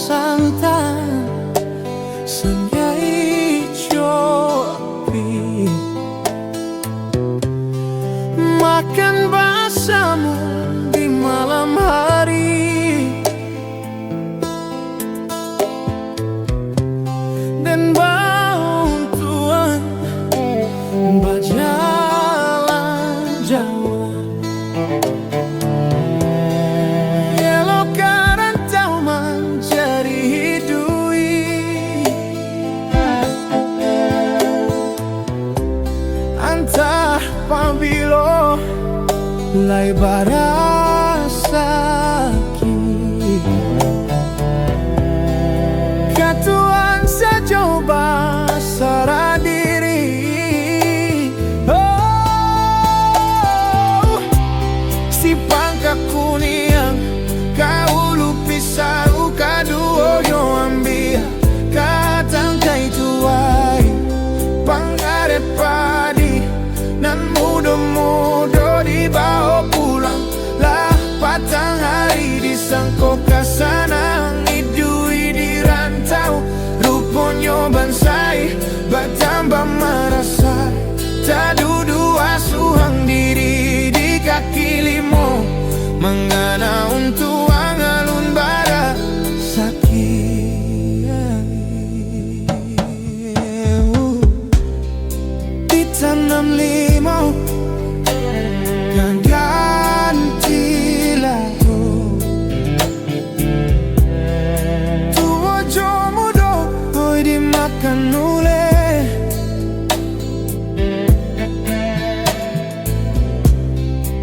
santan Sanggai copi makan bersama di malam hari dan bantuan berjalan jauh elok karantau menjadi hidup antah pabilo lai barasaki katuan secoba sara diri si pangka kuniang kau lupisau kaduo yo ambia katang kai tuai pangare padi nan mudo-mudo dibawa pulang lah patang hari disangko kasanang idui di rantau ruponyo bansai bertambah merasa tadudu asuhang diri di kaki limo mengana untuk angalun bara sakit ditanam limau kan ganti lalu tua jomudo oi dimakan ule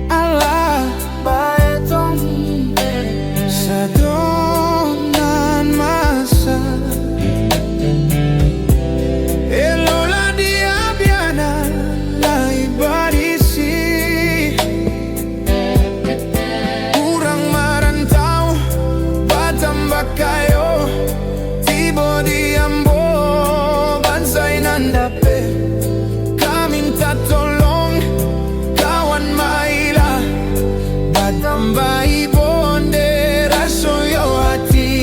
Allah baetong sadonan masa elola dia biana lai barisi kurang marantau batambah kayo tibo di ambo bansai nandape kami minta tolong kawan maila batambah ibonde rasoyo hati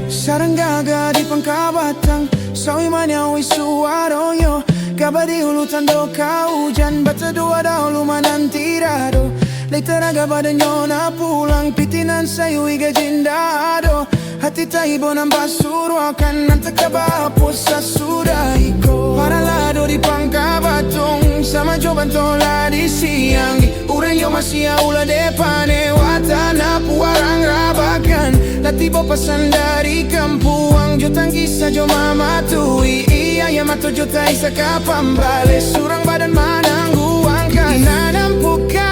sarang gaga di pangkabatang sawi manyawi suaroyo kabadi ulutan do kau jan bata dua dahulu manantirado leiteraga badanyo na pulang pitinan sayo iga jindado hati taibo ng basuro akan nantakabapos sa sudahiko para lado di pangkabatong sama joban tola di siang urayo masih ula depane watana puarang rabakan latibo pasan dari kampuang jotang kisah jo mama tui iya yamato jotai sa kapambale surang badan manangguang ka nanampukan